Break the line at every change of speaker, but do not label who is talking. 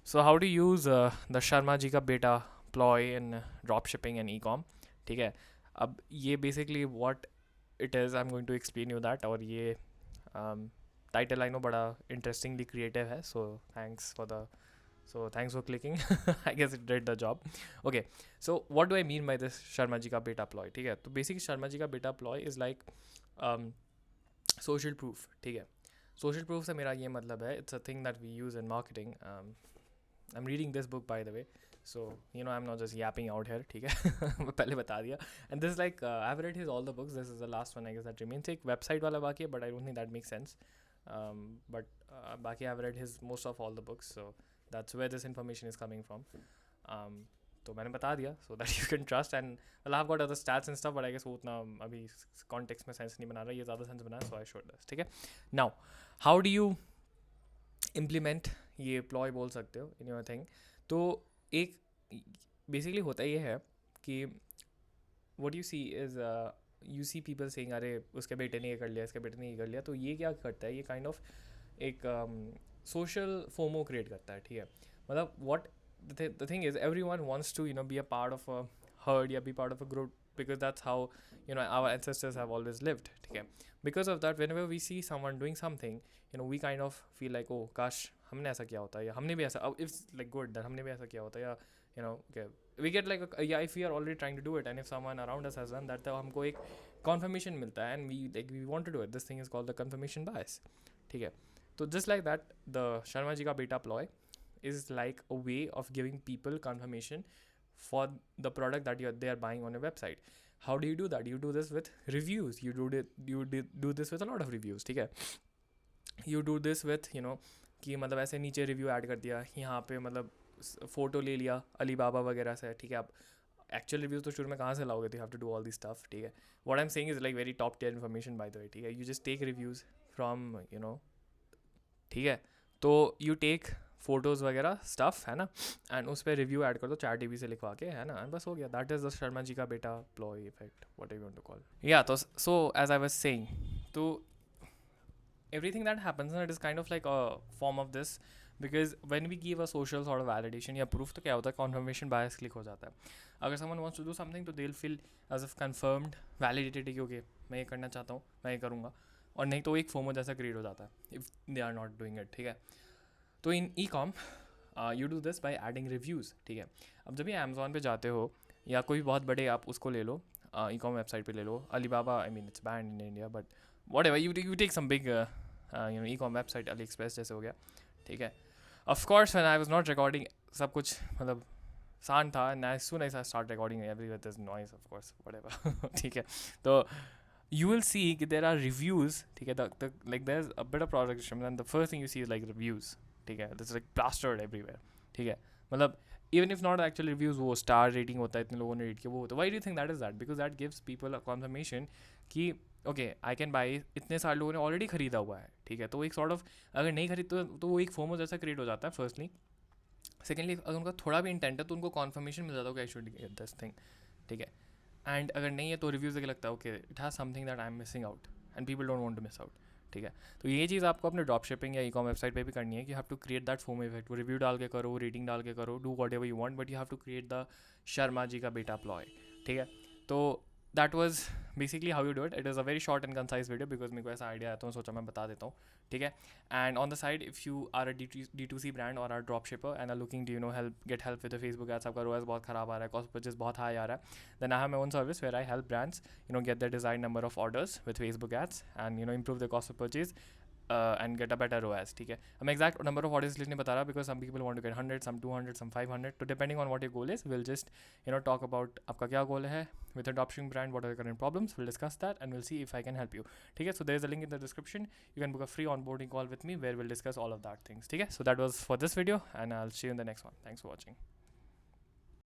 So how to use the Sharma ji का बेटा ploy in drop shipping and e-com. ठीक है. अब ये basically what it is, I'm going to explain you that. और ये टाइटल आई नो बड़ा इंटरेस्टिंगली क्रिएटिव है, thanks for clicking. I guess it did the job. Okay, so what do I mean by this Sharma ji का बेटा ploy? ठीक है, तो basically Sharma ji का बेटा ploy is like social proof. ठीक है, social proof से मेरा ये मतलब है, it's a thing that we use in marketing. I'm reading this book by the way, so I'm not just yapping out here. ठीक है, मैं पहले बता दिया. And this is like I've read his all the books. This is the last one I guess that remains. एक website वाला बाकी है, but I don't think that makes sense. But बाकी I've read his most of all the books, so that's where this information is coming from. तो मैंने बता दिया so that you can trust. And well, I've got other stats and stuff, but I guess वो उतना अभी context में sense नहीं बना रहा, ये ज़्यादा sense बना, so I showed this. ठीक है. Now, how do you implement ये ploy बोल सकते हो in your thing? तो एक basically होता ये है कि what you see is you see people saying अरे उसके बेटे ने ये कर लिया, इसके बेटे ने ये कर लिया, तो ये क्या करता है, ये kind of एक social FOMO create करता है. ठीक है, मतलब what the thing is, everyone wants to be a part of a herd, या be part of a group, because that's how our ancestors have always lived. ठीक है, because of that whenever we see someone doing something, we kind of feel like, oh काश हमने ऐसा किया होता, या हमने भी ऐसा, it's like good that हमने भी ऐसा किया होता, या okay, we get like if we are already trying to do it, and if someone around us has done that, तो हमको एक confirmation मिलता है, and we want to do it. This thing is called the confirmation bias. ठीक है, तो just like that, the Sharma ji का बेटा ploy is like a way of giving people confirmation for the product that they are buying on your website. How do you do that? You do this with reviews. You do this with a lot of reviews. ठीक है, you do this with कि मतलब ऐसे नीचे review add कर दिया, यहाँ पे मतलब फ़ोटो ले लिया अली बाबा वगैरह से. ठीक है, आप एक्चुअल रिव्यूज़ तो शुरू में कहाँ से लाओगे, तो you have to do all this stuff. ठीक है, what I am saying is like very top tier information by the way. ठीक है, you just take reviews from ठीक है, तो यू टेक फोटोज़ वगैरह स्टफ है ना, एंड उस पर रिव्यू ऐड कर दो चैट टीवी से लिखवा के, है ना, बस हो गया. That is the Sharma ji का बेटा ploy effect, what I want to call. या तो so as I was saying, तो everything that happens, and it is kind of like a form of this, because when we give a social sort of validation या proof, तो क्या होता है, confirmation bias click हो जाता है. अगर someone wants to do something, तो they'll feel as if confirmed, validated, कि okay मैं ये करना चाहता हूँ, मैं ये करूँगा, और नहीं तो एक फोमो जैसा क्रिएट हो जाता है if they are not doing it. ठीक है, तो इन e-com you do this by adding reviews. ठीक है, अब जब भी Amazon पे जाते हो, या कोई बहुत बड़े आप उसको ले लो, e-com वेबसाइट पे ले लो, अलीबाबा, I mean it's banned in India, but whatever, you take some big e-com website, AliExpress जैसे हो गया. ठीक है, of course when I was not recording, सब कुछ मतलब शांत था, and as soon as I start recording everywhere there is noise, of course whatever. ठीक है, तो you will see that there are reviews. ठीक है, like there's a bit of product description, and the first thing you see is like reviews. ठीक है, that's like plastered everywhere. ठीक है, मतलब even if not actual reviews, वो star rating होता है, इतने लोगों ने रेट किया, वो होता है. Why do you think that is that? Because that gives people a confirmation कि okay I can buy, इतने सारे लोगों ने ऑलरेडी खरीदा हुआ है. ठीक है, तो एक सॉर्ट ऑफ, अगर नहीं खरीद तो वो एक फोमो जैसा क्रिएट हो जाता है, फर्स्टली. सेकेंडली, अगर उनका थोड़ा भी इंटेंट है, तो उनको कॉन्फर्मेशन मिल जाता है कि I should get this thing. ठीक है, एंड अगर नहीं है, तो रिव्यूज़ देख लगता है okay it has something that I am missing out, and people don't want to miss out. ठीक है, तो ये चीज़ आपको अपने ड्रॉप शिपिंग या ई-कॉम वेबसाइट पे भी करनी है, कि you have to create that FOMO effect. वो रिव्यू डाल के करो, रेटिंग डाल के करो, do whatever you want, but you have to create the Sharma ji का बेटा प्लॉय. ठीक है, तो that was basically how you do it. It is a very short and concise video, because मेरे को ऐसा आइडिया है, तो सोचा मैं बता देता हूँ. ठीक है, and on the side, if you are a D2C brand और are drop shipper and are looking to get help with the Facebook ads, आपका ROAS बहुत ख़राब आ रहा है, कॉस्ट परचेज बहुत हाई आ रहा है, then I have my own service where I help brands get their desired number of orders with Facebook ads, and improve the cost of purchase and get a better ROAS. ठीक है, I'm exact number of orders इसलिए नहीं बता रहा, because some people want to get 100, some 200, some 500. So depending on what your goal is, we'll just talk about आपका क्या goal है with a dropshipping brand, what are the current problems, we'll discuss that, and we'll see if I can help you. ठीक है, so there is a link in the description. You can book a free onboarding call with me where we'll discuss all of that things. ठीक है, so that was for this video, and I'll see you in the next one. Thanks for watching.